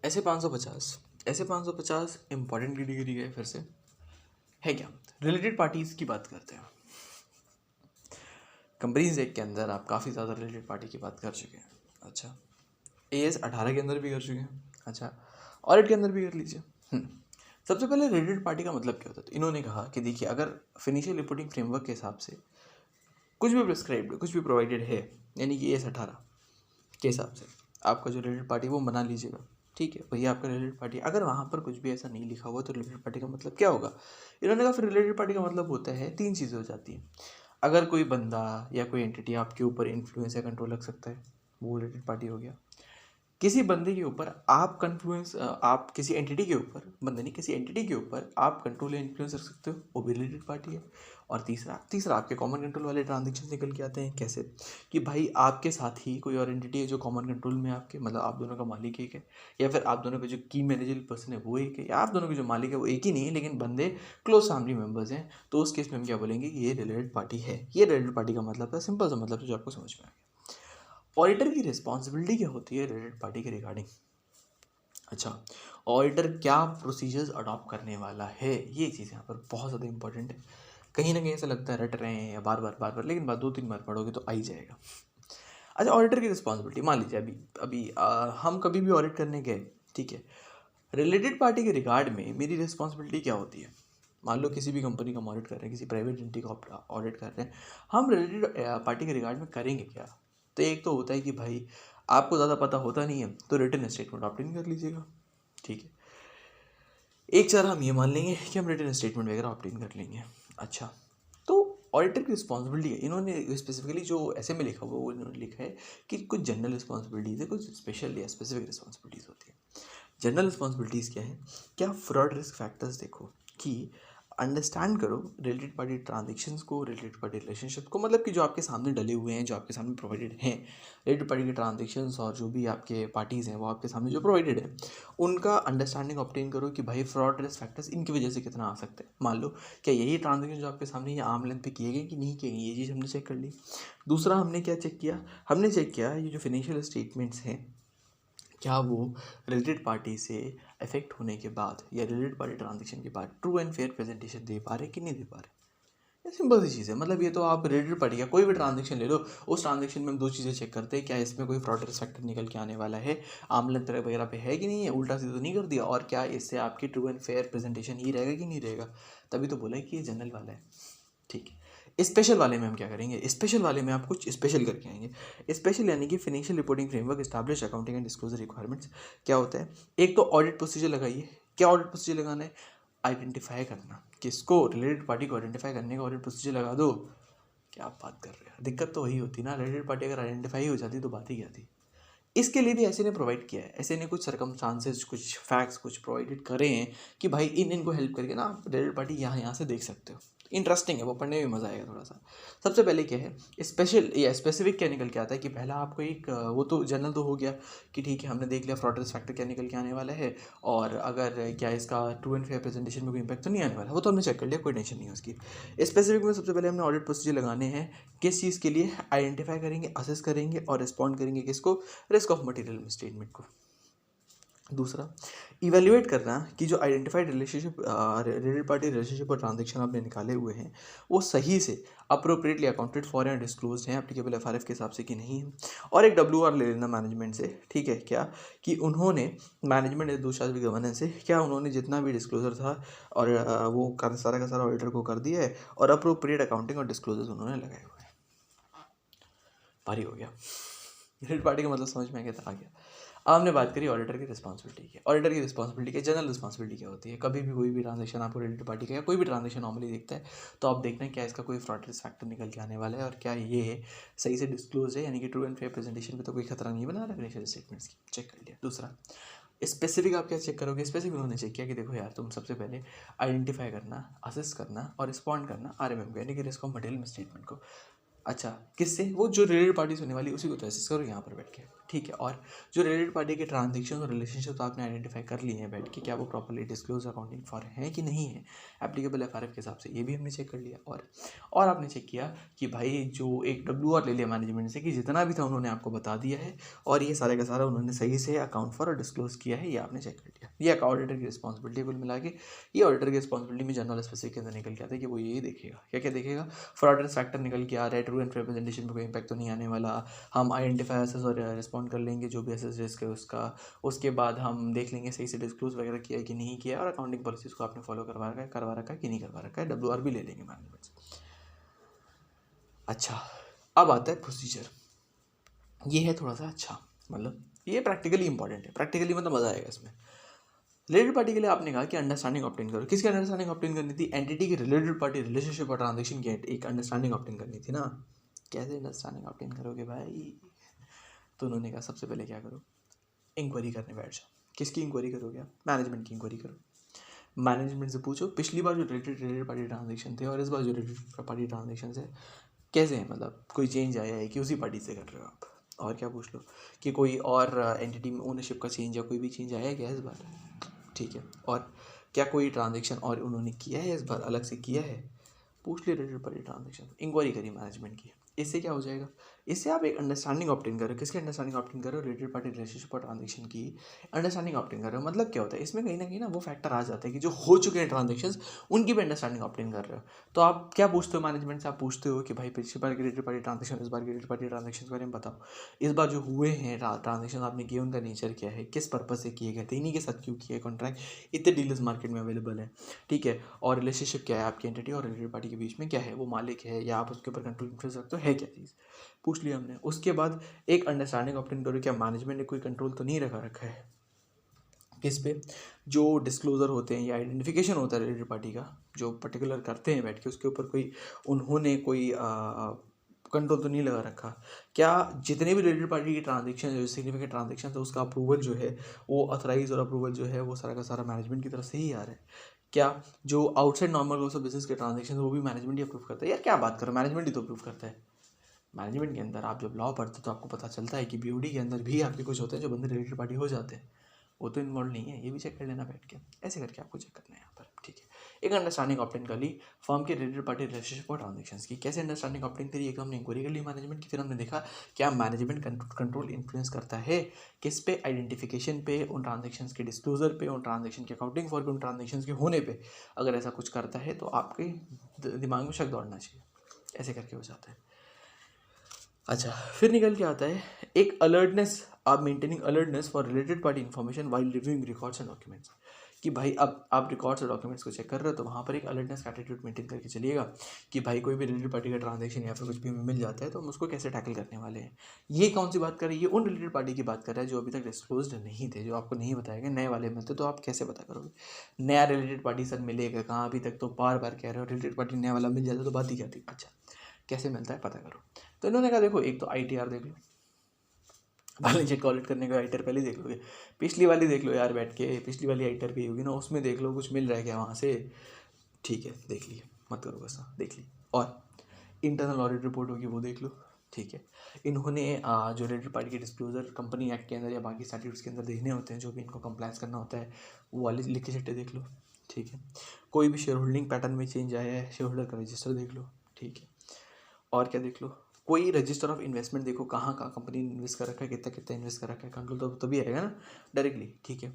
ऐसे 550 important category है। फिर से है क्या, रिलेटेड पार्टीज़ की बात करते हैं। कंपनीज एक्ट के अंदर आप काफ़ी ज़्यादा रिलेटेड पार्टी की बात कर चुके हैं। अच्छा, AS 18 के अंदर भी कर चुके हैं। अच्छा, ऑडिट के अंदर भी कर लीजिए। सबसे पहले रिलेटेड पार्टी का मतलब क्या होता है? तो इन्होंने कहा कि देखिए, अगर फिनिशियल रिपोर्टिंग फ्रेमवर्क के हिसाब से कुछ भी प्रिस्क्राइब्ड, कुछ भी प्रोवाइडेड है, यानी कि AS 18 के हिसाब से आपका जो रिलेटेड पार्टी वो बना लीजिएगा, ठीक है, वही आपका रिलेटेड पार्टी। अगर वहाँ पर कुछ भी ऐसा नहीं लिखा हुआ तो रिलेटेड पार्टी का मतलब क्या होगा? इन्होंने कहा फिर रिलेटेड पार्टी का मतलब होता है 3 चीज़ें हो जाती हैं। अगर कोई बंदा या कोई एंटिटी आपके ऊपर इन्फ्लुएंस या कंट्रोल रख सकता है, वो रिलेटेड पार्टी हो गया। किसी बंदे के ऊपर आप कन्फ्लुएंस, आप किसी एंटिटी के ऊपर, बंदे नहीं, किसी एंटिटी के ऊपर आप कंट्रोल या इन्फ्लुएंस रख सकते हो, वो भी रिलेटेड पार्टी है। और तीसरा आपके कॉमन कंट्रोल वाले ट्रांजेक्शन निकल के आते हैं। कैसे? कि भाई आपके साथ ही कोई और एंटिटी है जो कॉमन कंट्रोल में आपके, मतलब आप दोनों का मालिक एक है, या फिर आप दोनों का जो की मैनेजर पर्सन है वो एक है, या आप दोनों के जो मालिक है वो एक ही नहीं है लेकिन बंदे क्लोज फैमिली मेम्बर्स हैं। तो उस केस में हम क्या बोलेंगे कि ये रिलेटेड पार्टी है। ये रिलेटेड पार्टी का मतलब है, सिंपल सा मतलब जो आपको समझ में आ गया। ऑडिटर की रिस्पॉन्सिबिलिटी क्या होती है रिलेटेड पार्टी के रिगार्डिंग? अच्छा, ऑडिटर क्या प्रोसीजर्स अडॉप्ट करने वाला है, ये चीज़ यहाँ पर बहुत ज़्यादा इंपॉर्टेंट है। कहीं ना कहीं ऐसा लगता है रट रहे हैं या बार बार, लेकिन बात 2-3 बार पढ़ोगे तो आ ही जाएगा। अच्छा, ऑडिटर की रिस्पॉन्सिबिलिटी मान लीजिए अभी अभी हम कभी भी ऑडिट करने गए, ठीक है, रिलेटेड पार्टी के रिगार्ड में मेरी रिस्पॉन्सिबिलिटी क्या होती है? मान लो किसी भी कंपनी का हम ऑडिट कर रहे हैं, किसी प्राइवेट एंटिटी का ऑडिट कर रहे हैं, हम रिलेटेड पार्टी के रिगार्ड में करेंगे क्या? तो एक तो होता है कि भाई आपको ज़्यादा पता होता नहीं है तो रिटन स्टेटमेंट ऑप्ट इन कर लीजिएगा, ठीक है। एक चार हम ये मान लेंगे कि हम रिटन स्टेटमेंट वगैरह ऑप्ट इन कर लेंगे। अच्छा, तो ऑडिटर की रिस्पॉन्सिबिलिटी है, इन्होंने स्पेसिफिकली जो ऐसे में लिखा हुआ वो इन्होंने लिखा है कि कुछ जनरल रिस्पॉन्सिबिलिटीज़ है, कुछ स्पेशल या स्पेसिफिक रिस्पॉन्सिबिलिटीज़ होती है। जनरल रिस्पॉन्सिबिलिटीज़ क्या है? क्या फ्रॉड रिस्क फैक्टर्स देखो, कि अंडरस्टैंड करो रिलेटेड पार्टी ट्रांजेक्शन्स को, रिलेटेड पार्टी रिलेशनशिप को, मतलब कि जो आपके सामने डले हुए हैं, जो आपके सामने प्रोवाइडेड हैं, रिलेटेड पार्टी के ट्रांजेक्शन्स और जो भी आपके पार्टीज़ हैं वो आपके सामने जो प्रोवाइडेड है, उनका अंडरस्टैंडिंग ऑब्टेन करो कि भाई फ्रॉड रिस्क फैक्टर्स इनकी वजह से कितना आ सकते हैं। मान लो क्या यही ट्रांजेक्शन जो आपके सामने ये आर्म लेंथ पे किए गए कि नहीं किए गए, ये चीज़ हमने चेक कर ली। दूसरा हमने क्या चेक किया? हमने चेक किया ये जो फिनेंशियल स्टेटमेंट्स हैं, क्या वो रिलेटेड पार्टी से अफेक्ट होने के बाद या रिलेटेड पार्टी ट्रांजेक्शन के बाद ट्रू एंड फेयर प्रेजेंटेशन दे पा रहे कि नहीं दे पा रहे। ये सिंपल सी चीज़ है। मतलब ये तो आप रिलेटेड पार्टी का कोई भी ट्रांजेक्शन ले लो, उस ट्रांजेक्शन में हम 2 चीज़ें चेक करते हैं, क्या इसमें कोई फ्रॉड रिस्क फैक्टर निकल के आने वाला है, आमलन तरह वगैरह पे है कि नहीं है, उल्टा सीधा तो नहीं कर दिया, और क्या इससे आपकी ट्रू एंड फेयर प्रेजेंटेशन ही रहेगा कि नहीं रहेगा। तभी तो बोला है कि ये जनरल वाला है, ठीक है। स्पेशल वाले में हम क्या करेंगे? स्पेशल वाले में आप कुछ स्पेशल करके आएंगे। स्पेशल यानी कि financial reporting framework establish accounting and disclosure requirements. क्या होता है? एक तो ऑडिट प्रोसीजर लगाइए। क्या ऑडिट प्रोसीजर लगाना है? आइडेंटिफाई करना। किसको? रिलेटेड पार्टी को आइडेंटिफाई करने का ऑडिट प्रोसीजर लगा दो। क्या आप बात कर रहे हैं? दिक्कत तो वही होती ना, रिलेटेड पार्टी अगर आइडेंटिफाई हो जाती तो बात ही क्या थी। इसके लिए भी ऐसे ने प्रोवाइड किया है, ऐसे ने कुछ सर्कमस्टांसेस, कुछ फैक्ट्स कुछ प्रोवाइडेड करे हैं कि भाई इनको हेल्प करके ना आप रिलेटेड पार्टी यहाँ से देख सकते हो। इंटरेस्टिंग है, वो पढ़ने में मज़ा आएगा थोड़ा सा। सबसे पहले क्या है, स्पेशल या स्पेसिफिक क्या निकल के आता है कि पहला आपको एक वो तो जनरल तो हो गया कि ठीक है हमने देख लिया फ्रॉड रिस्क फैक्टर क्या निकल के आने वाला है, और अगर क्या इसका ट्रू एंड फेयर प्रेजेंटेशन में कोई इंपैक्ट तो नहीं आने वाला, वो तो हमने चेक कर लिया, कोई टेंशन नहीं है उसकी। स्पेसिफिक में सबसे पहले हमने ऑडिट प्रोसीजर लगाने हैं। किस चीज़ के लिए? आइडेंटिफाई करेंगे, असेस करेंगे और रिस्पॉन्ड करेंगे किसको? रिस्क ऑफ मटेरियल स्टेटमेंट को। दूसरा, इवेल्युएट करना कि जो identified relationship, related party relationship और ट्रांजेक्शन आपने निकाले हुए हैं वो सही से appropriately accounted for and disclose हैं एप्लीकेबल एफआरएफ के हिसाब से कि नहीं है। और एक WR ले लेना मैनेजमेंट से, ठीक है, क्या कि उन्होंने मैनेजमेंट दूसरा गवर्नेंस से क्या उन्होंने जितना भी डिस्क्लोजर था और वो सारा का सारा ऑडिटर को कर दिया है, और अप्रोप्रिएट अकाउंटिंग और डिस्क्लोजर्स उन्होंने लगाए हुए हैं। भारी हो गया। रिलेटेड पार्टी का मतलब समझ में आ गया था, आ गया। अब हमने बात करी ऑडिटर की रिस्पॉन्सिबिलिटी की। ऑडिटर की रिस्पॉन्सिबिलिटी की जनरल रिस्पॉन्सिबिलिटी क्या होती है? कभी भी कोई भी ट्रांजेक्शन आपको रिलेटेड पार्टी का या कोई भी ट्रांजेक्शन नॉर्मली देखता है तो आप देखना है क्या इसका कोई फ्रॉड रिस्क फैक्टर निकल के आने वाला है, और क्या ये सही से डिस्क्लोज है, यानी कि ट्रू एंड फेयर प्रेजेंटेशन पे तो कोई खतरा नहीं बना रहा फाइनेंशियल स्टेटमेंट्स की। चेक कर लिया। दूसरा, स्पेसिफिक आप क्या चेक करोगे? स्पेसिफिक उन्होंने चेक किया कि देखो यार तुम सबसे पहले आइडेंटिफाई करना, असेस करना और रिस्पॉन्ड करना RMM को, यानी कि रिस्क ऑफ मटेरियल मिसट्रीटमेंट को। अच्छा, किससे? वो जो रिलेटेड पार्टीज होने वाली उसी को तो असेस करो यहाँ पर बैठ के। ठीक है। और जो रिलेटेड पार्टी के ट्रांजेक्शन और रिलेशनशिप आपने आइडेंटिफाई कर लिए हैं बैठ के, क्या वो प्रॉपर्ली डिस्क्लोज अकाउंटिंग फॉर हैं कि नहीं है एप्लीकेबल एफआरएफ के हिसाब से, ये भी हमने चेक कर लिया। और आपने चेक किया कि भाई जो एक WR ले लिया मैनेजमेंट से कि जितना भी था उन्होंने आपको बता दिया है और ये सारे का सारा उन्होंने सही से अकाउंट फॉर और डिस्क्लोज किया है, ये आपने चेक कर लिया। ये ऑडिटर की रिस्पॉन्सिबिलिटी कुल मिला के, ये ऑडिटर की रिस्पॉन्सिबिलिटी में जनरल स्पेसिफिक के अंदर निकल के आता है कि वो ये देखेगा, क्या क्या देखेगा, फ्रॉड फैक्टर निकल के आ रहा है, ट्रू एंड रिप्रेजेंटेशन पर कोई इंपैक्ट तो नहीं आने वाला, हम आइडेंटिफाई एसेस और रिस्पॉन्ड कर लेंगे जो भी एसेस रिस्क है उसका, उसके बाद हम देख लेंगे सही से डिस्क्लोज वगैरह किया है कि नहीं किया, और अकाउंटिंग पॉलिसीज को आपने फॉलो करवा रखा है कि नहीं करवा रखा है, WR भी ले लेंगे मैनेजमेंट से। अच्छा, अब आता है प्रोसीजर। ये है थोड़ा सा अच्छा, मतलब ये प्रैक्टिकली इंपॉर्टेंट है, प्रैक्टिकली मतलब मजा आएगा इसमें। रिलेटेड पार्टी के लिए आपने कहा कि अंडरस्टैंडिंग ऑब्टेन करो। किसकी अंडरस्टैंडिंग ऑब्टेन करनी थी? एंटिटी की रिलेटेड पार्टी रिलेशनशिप और ट्रांजेक्शन की एक अंडरस्टैंडिंग ऑब्टेन करनी थी ना। कैसे अंडरस्टैंडिंग ऑब्टेन करोगे भाई? तो उन्होंने कहा सबसे पहले क्या करो, इंक्वायरी करने बैठ जाओ। किसकी इंक्वायरी करोगे आप? मैनेजमेंट की इंक्वायरी करो। मैनेजमेंट से पूछो पिछली बार जो रिलेटेड पार्टी ट्रांजेक्शन थे और इस बार जो रिलेटेड पार्टी ट्रांजेक्शन है कैसे हैं, मतलब कोई चेंज आया है कि उसी पार्टी से कर रहे हो आप। और क्या पूछ लो कि कोई और एंटिटी में ओनरशिप का चेंज या कोई भी चेंज आया है क्या इस बार, ठीक है। और क्या कोई ट्रांजेक्शन और उन्होंने किया है इस बार, अलग से किया है, पूछ ले रिलेटेड पार्टी ट्रांजेक्शन, इंक्वायरी करी मैनेजमेंट की। इससे क्या हो जाएगा, इससे आप एक अंडरस्टैंडिंग ऑब्टेन करो। किसकी अंडरस्टैंडिंग ऑब्टेन करो? रिलेटेड पार्टी रिलेशनशिप और ट्रांजेक्शन की अंडरस्टैंडिंग ऑब्टेन करो। मतलब क्या होता है इसमें, कहीं ना वो फैक्टर आ जाता है कि जो हो चुके हैं ट्रांजेक्शन्स उनकी भी अंडरस्टैंडिंग ऑब्टेन कर रहे हो। तो आप क्या पूछते हो मैनेजमेंट से? आप पूछते हो कि भाई पिछली बार की रिलेटेड पार्टी ट्रांजेक्शन, इस बार की रिलेटेड पार्टी ट्रांजेक्शन के बारे में बताओ। इस बार जो हुए हैं ट्रांजेक्शन आपने किए, उनका नेचर क्या है, किस पर्पज से किए गए थे, इन्हीं के साथ क्यों किए कॉन्ट्रैक्ट, इतने डीलर्स मार्केट में अवेलेबल है, ठीक है। और रिलेशनशिप क्या है आपकी एंटिटी और रिलेटेड पार्टी के बीच में, क्या है, वो मालिक है या आप उसके ऊपर कंट्रोल इंटरेस्ट रखते हो, है क्या चीज़, पूछ लिया हमने। उसके बाद एक अंडरस्टैंडिंग ऑब्टेन करो, क्या मैनेजमेंट ने कोई कंट्रोल तो नहीं रखा है किस पे, जो डिस्क्लोजर होते हैं या आइडेंटिफिकेशन होता है रिलेटेड पार्टी का जो पर्टिकुलर करते हैं बैठ के, उसके ऊपर कोई उन्होंने कोई कंट्रोल तो नहीं लगा रखा। क्या जितने भी रिलेटेड पार्टी की ट्रांजेक्शन जो सिग्निफिकेंट ट्रांजेक्शन है उसका अप्रूवल जो है वो ऑथराइज और अप्रूवल जो है वो सारा का सारा मैनेजमेंट की तरफ से ही आ रहा है। क्या जो outside normal course of business के ट्रांजेक्शन वो भी मैनेजमेंट ही अप्रूव करता है? यार क्या बात करो, मैनेजमेंट ही तो अप्रूव करता है। मैनेजमेंट के अंदर आप जब लॉ पढ़ते हो तो आपको पता चलता है कि BOD के अंदर भी आपके कुछ होते हैं जो बंदे रिलेटेड पार्टी हो जाते हैं, वो तो इन्वॉल्व नहीं है, ये भी चेक कर लेना बैठ के। ऐसे करके आपको चेक करना है यहाँ पर, ठीक है। एक अंडरस्टैंडिंग ऑब्टेन कर ली फर्म के रिलेटेड पार्टी रिलेशनशिप और ट्रांजेक्शन्स की। कैसे अंडरस्टैंडिंग ऑब्टेन करी? एक हमने इंक्वायरी कर ली मैनेजमेंट की, फिर हमने देखा क्या मैनेजमेंट कंट्रोल इन्फ्लुएंस करता है किस पे, आइडेंटिफिकेशन पे, उन ट्रांजेक्शन्स के डिस्क्लोजर पे, उन ट्रांजेक्शन के अकाउंटिंग फॉर पे, उन ट्रांजेक्शन्स के होने पे। अगर ऐसा कुछ करता है तो आपके दिमाग में शक दौड़ना चाहिए। ऐसे करके हो जाता है। अच्छा, फिर निकल के आता है एक अलर्टनेस, आप maintaining alertness for related party information while reviewing records and documents. कि भाई अब आप रिकॉर्ड्स और डॉक्यूमेंट्स को चेक कर रहे हो तो वहाँ पर एक अलर्टनेस का एटीट्यूड मेंटेन करके चलिएगा कि भाई कोई भी रिलेटेड पार्टी का ट्रांजेक्शन या फिर कुछ भी हमें मिल जाता है तो हम उसको कैसे टैकल करने वाले हैं। ये कौन सी बात कर रही है? उन रिलेटेड पार्टी की बात कर रहा है जो अभी तक डिस्क्लोज्ड नहीं थे, जो आपको नहीं बताया गया। नए वाले मिलते तो आप कैसे पता करोगे नया रिलेटेड पार्टी सर मिलेगा कहाँ? अभी तक तो बार बार कह रहे हो रिलेटेड पार्टी नया वाला मिल जाता तो बात ही क्या थी। अच्छा, कैसे मिलता है पता करो। तो इन्होंने कहा देखो, एक तो ITR देख लो, बैलेंस शीट ऑडिट करने का ITR पहले देख लोगे, पिछली वाली देख लो यार बैठ के, पिछली वाली ITR गई होगी ना, उसमें देख लो कुछ मिल रहा है क्या वहाँ से, ठीक है देख लिए, मत करो ऐसा, देख ली। और इंटरनल ऑडिट रिपोर्ट होगी वो देख लो, ठीक है। इन्होंने जो रिलेटेड पार्टी के डिस्क्लोजर कंपनी एक्ट के अंदर या बाकी स्टैट्यूट्स के अंदर देखने होते हैं, जो भी इनको कंप्लायंस करना होता है, वो वाले लिखे चिट्टे देख लो, ठीक है। कोई भी शेयर होल्डिंग पैटर्न में चेंज आया है, शेयर होल्डर का रजिस्टर देख लो, ठीक है। और क्या देख लो, कोई रजिस्टर ऑफ इन्वेस्टमेंट देखो, कहाँ कहाँ कंपनी ने इन्वेस्ट कर रखा है, कितना कितना इन्वेस्ट कर रखा है, कंट्रोल तो तभी आएगा ना डायरेक्टली, ठीक है।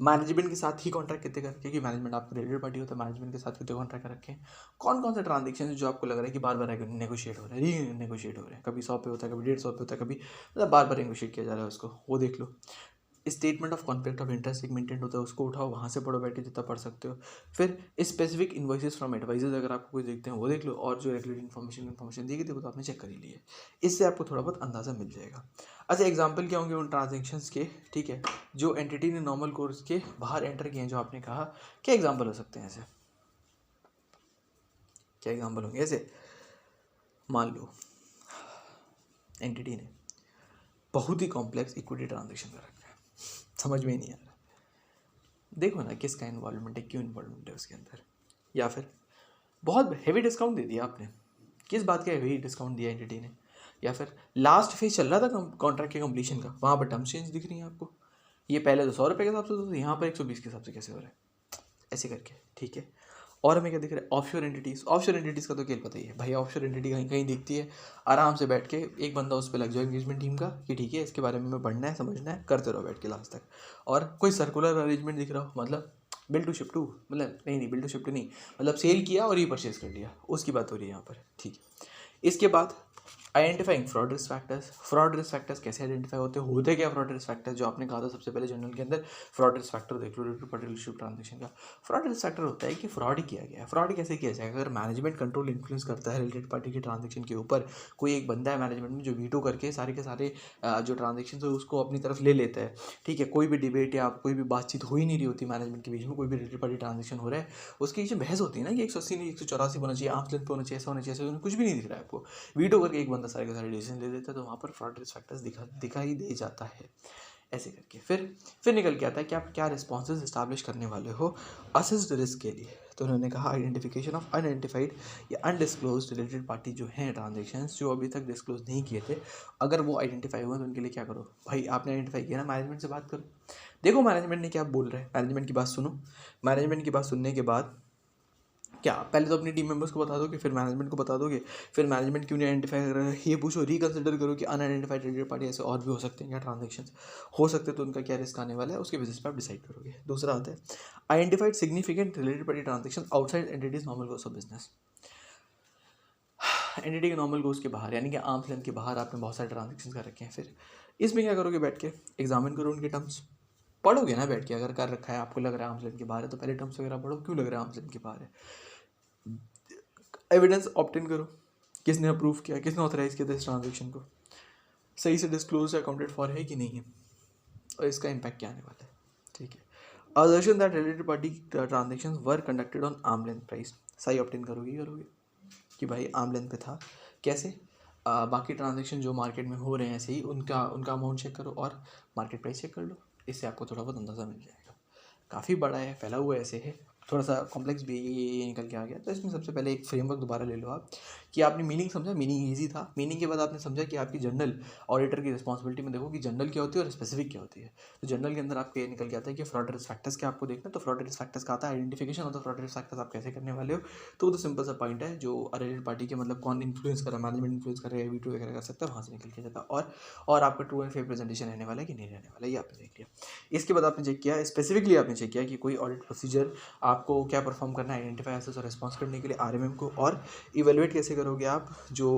मैनेजमेंट के साथ ही कॉन्ट्रैक्ट कितने कर रखे हैं कि मैनेजमेंट आपका रिलेटेड पार्टी होता है, मैनेजमेंट के साथ कितने कॉन्ट्रैक्ट कर रखे हैं, कौन कौन से ट्रांजेक्शन जो आपको लग रहा है कि बार बार नेगोशिएट हो रहा है, री नेगोशिएट हो रहा है, कभी 100 पे होता है, कभी 150 पे होता है, कभी मतलब बार बार नेगोशिएट किया जा रहा है उसको, वो देख लो। Statement of conflict of interest एक मेंटेन होता है, उसको उठाओ, वहाँ से पढ़ो बैठ के जितना पढ़ सकते हो। फिर स्पेसिफिक इन्वॉइसेस फ्रॉम एडवाइजर्स अगर आपको कोई देखते हैं वो देख लो, और जो रेगुलेटरी इन्फॉर्मेशन दी गई थी वो तो आपने चेक कर ही लिया है, इससे आपको थोड़ा बहुत अंदाज़ा मिल जाएगा। अच्छा, एग्जाम्पल क्या होंगे उन ट्रांजेक्शन्स के, ठीक है, जो एंटिटी ने नॉर्मल कोर्स के बाहर एंटर किए हैं, जो आपने कहा, क्या एग्जाम्पल हो सकते हैं ऐसे, क्या एग्जाम्पल होंगे ऐसे? मान लो एंटिटी ने बहुत ही कॉम्प्लेक्स इक्विटी ट्रांजेक्शन कर रखा है, समझ में ही नहीं आ रहा, देखो ना किसका इन्वॉल्वमेंट है, क्यों इन्वॉल्वमेंट है उसके अंदर, या फिर बहुत हेवी डिस्काउंट दे दिया आपने, किस बात का हेवी डिस्काउंट दिया एंटिटी ने, या फिर लास्ट फेज चल रहा था कॉन्ट्रैक्ट के कंप्लीशन का, वहाँ पर टर्म्स चेंज दिख रही हैं आपको। ये पहले तो 100 रुपये के हिसाब से तो यहाँ पर 120 के हिसाब से कैसे हो रहा है, ऐसे करके, ठीक है। और हमें क्या दिख रहा है, ऑफशोर एंटिटीज़। ऑफशोर एंटिटीज़ का तो खेल पता ही है भाई, ऑफशोर एंटिटी कहीं कहीं दिखती है, आराम से बैठ के एक बंदा उस पर लग जाए एंगेजमेंट टीम का कि ठीक है इसके बारे में हमें पढ़ना है, समझना है, करते रहो बैठ के लास्ट तक। और कोई सर्कुलर अरेंजमेंट दिख रहा हो, मतलब बिल टू शिप टू, मतलब नहीं बिल टू शिप टू नहीं, मतलब सेल किया और ये परचेज कर लिया, उसकी बात हो रही है यहाँ पर, ठीक है। इसके बाद identifying fraud risk factors. Fraud risk factors कैसे आइडेंटिफाई होते क्या फ्रॉड रिस्क फैक्टर्स, जो आपने कहा था सबसे पहले जर्नल के अंदर, फ्रॉड रिस्क फैक्टर देख लो रिलेटेड पार्टी रिलेशनशिप ट्रांजेक्शन का। फ्रॉड रिस्क फैक्टर होता है कि फ्रॉड ही किया गया है। फ्रॉड कैसे किया जाएगा, अगर मैनेजमेंट कंट्रोल इन्फ्लुएंस करता है रिलेटेड पार्टी के ट्रांजेक्शन के ऊपर, कोई एक बंदा है मैनेजमेंट में जो वीटो करके सारे के सारे जो ट्रांजेक्शन है उसको अपनी तरफ ले लेता है, ठीक है। कोई भी डिबेट या कोई भी बातचीत हो ही नहीं रही होती मैनेजमेंट के बीच में, कोई भी रिलेटेड पार्टी ट्रांजेक्शन हो रहा है, उसके बीच में बहस होती है ना कि 180 नहीं 184 होना चाहिए, आर्म्स लेंथ पे होना चाहिए, ऐसा होना चाहिए, कुछ भी नहीं दिख रहा है आपको, वीटो करके एक बंदा सारे के सारे डिसीजन ले लेता है, तो वहाँ पर फ्रॉड रिस्क फैक्टर्स दिखाई दे जाता है, ऐसे करके। फिर निकल के आता है कि आप क्या रिस्पॉन्सेज इस्टेब्लिश करने वाले हो असेस्ड रिस्क के लिए। तो उन्होंने कहा आइडेंटिफिकेशन ऑफ अनआइडेंटिफाइड या अनडिस्क्लोज रिलेटेड पार्टी जो हैं ट्रांजेक्शन्स, जो अभी तक डिस्क्लोज नहीं किए थे, अगर वो आइडेंटिफाई हुए तो उनके लिए क्या करो भाई, आपने आइडेंटिफाई किया ना, मैनेजमेंट से बात करो, देखो मैनेजमेंट ने क्या बोल रहा है, मैनेजमेंट की बात सुनो। मैनेजमेंट की बात सुनने के बाद क्या पहले तो अपनी टीम मेंबर्स को बता दोगे, फिर मैनेजमेंट को बता दोगे, फिर मैनेजमेंट क्यों नहीं आइडेंटिफाई कर रहा है ये पूछो, रिकंसिडर करो कि अनआइडेंटिफाइड रिलेटेड पार्टी ऐसे और भी हो सकते हैं क्या ट्रांजेक्शन हो सकते हैं, तो उनका क्या रिस्क आने वाला है, उसके बेसिस पर आप डिसाइड करोगे। दूसरा आता है identified significant related party transaction outside entities normal course of business. Entity के नॉर्मल कोर्स के बाहर, यानी कि आर्म्स लेंथ के बाहर आपने बहुत सारे ट्रांजेक्शन कर रखे हैं, फिर इसमें क्या करोगे, बैठ के एग्जामिन करो उनके टर्म्स, पढ़ोगे ना बैठ के, अगर कर रखा है आपको लग रहा है आर्म्स लेंथ के बाहर है तो पहले टर्म्स वगैरह पढ़ो, क्यों लग रहा है आर्म्स लेंथ के बाहर है। एविडेंस ऑब्टेन करो, किसने अप्रूव किया, किसने ऑथराइज किया था इस ट्रांजेक्शन को, सही से डिस्क्लोज अकाउंटेड फॉर है कि नहीं है, और इसका इम्पैक्ट क्या आने वाला है, ठीक है। Assertion that related party transactions were conducted on arm length price, सही ऑब्टेन करोगे कि भाई आर्म लेंथ पे था, कैसे बाकी ट्रांजेक्शन जो मार्केट में हो रहे हैं ऐसे ही उनका अमाउंट चेक करो और मार्केट प्राइस चेक कर लो, इससे आपको थोड़ा बहुत अंदाज़ा मिल जाएगा। काफ़ी बड़ा है, फैला हुआ ऐसे है, थोड़ा सा कॉम्प्लेक्स भी ये निकल के आ गया। तो इसमें सबसे पहले एक फ्रेमवर्क दोबारा ले लो आप, कि आपने मीनिंग समझा, मीनिंग ईजी था, मीनिंग के बाद आपने समझा कि आपकी जनरल ऑडिटर की रिस्पॉन्सिबिलिटी में देखो कि जनरल क्या होती है और स्पेसिफिक क्या होती है। तो जनरल के अंदर आपके ये निकल के आता है कि फ्रॉड रिस्क फैक्टर्स क्या आपको देखना, तो फ्रॉड रिस्क फैक्टर्स का आता है identification of the fraud risk factors, आप कैसे करने वाले हो। तो वो तो सिंपल सा पॉइंट है, जो रिलेटेड पार्टी के मतलब कौन इन्फ्लुएंस कर रहा है, मैनेजमेंट इन्फ्लुएंस कर रहा है, वीटो वगैरह कर सकता है, वहाँ से निकल के जाता है। और आपका ट्रू एंड फेयर प्रेजेंटेशन रहने वाला है कि नहीं रहने वाला, ये आपने देख लिया। इसके बाद आपने चेक किया, स्पेसिफिकली आपने चेक किया कि कोई ऑडिट प्रोसीजर आपको क्या परफॉर्म करना है आइडेंटिफाई एसेस और रिस्पॉन्स करने के लिए आरएमएम को, और इवेलुएट कैसे करोगे आप जो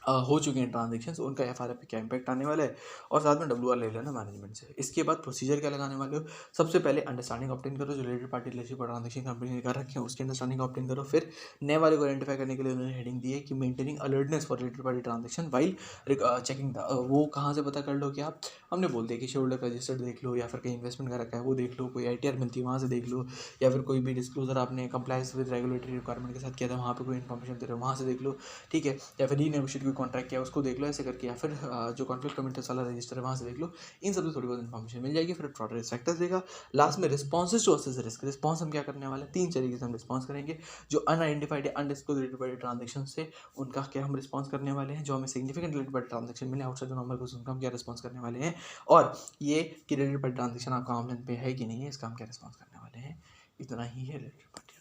हो चुके हैं ट्रांजेक्शन्स, उनका एफआरए पे क्या इंपैक्ट आने वाला है, और साथ में डब्ल्यूआर ले लेना मैनेजमेंट से। इसके बाद प्रोसीजर क्या लगाने वाले हो, सबसे पहले अंडरस्टैंडिंग ऑब्टेन करो, जो रिलेटेड पार्टी रिलेशनशिप और ट्रांजेक्शन कंपनी ने कर रखे हैं उसकी अंडरस्टैंडिंग ऑब्टेन करो। फिर नए वाले को आइडेंटिफाई करने के लिए उन्होंने हेडिंग दी है कि maintaining alertness for related party transaction while checking the, वो कहाँ से पता कर लो कि आप, हमने बोल दिया कि शेयर होल्डर का रजिस्टर देख लो, या फिर कहीं इन्वेस्टमेंट का रखा है वो देख लो, कोई आईटीआर मिलती है वहाँ से देख लो, या फिर कोई भी डिस्क्लोजर आपने कंप्लायंस विद रेगुलेटरी रिक्वायरमेंट के साथ किया था वहाँ पर कोई इन्फॉर्मेशन दे रहे हो वहाँ से देख लो, ठीक है। या फिर रीनेगोशिएट कोई कॉन्ट्रैक्ट किया उसको देख लो, ऐसे करके, या फिर जो कॉन्फ्लिक्ट ऑफ इंटरेस्ट वाला रजिस्टर है वहाँ से देख लो, इन सब से थोड़ी बहुत इन्फॉर्मेशन मिल जाएगी। फिर फ्रॉड रिस्क फैक्टर्स देगा, लास्ट में responses to assess risk. Response हम क्या करने वाले हैं, 3 तरीके से हम रिस्पॉन्स करेंगे, जो अनआइडेंटिफाइड या अनडिस्क्लोज्ड रिलेटेड पार्टी ट्रांजेक्शन से उनका क्या हम रिस्पॉन्स करने वाले हैं, जो हमें सिग्निफिकेंट रिलेटेड पार्टी ट्रांजेक्शन मिले आउटसाइड द नॉर्मल कोर्स, उनका हम क्या रिस्पॉन्स करने वाले हैं, और ये कि रिलेटेड पार्टी ट्रांजेक्शन आपका आर्म लेंथ पे है कि नहीं है, इसका हम क्या रिस्पॉन्स करने वाले हैं। इतना ही है रिलेटेड पार्टी।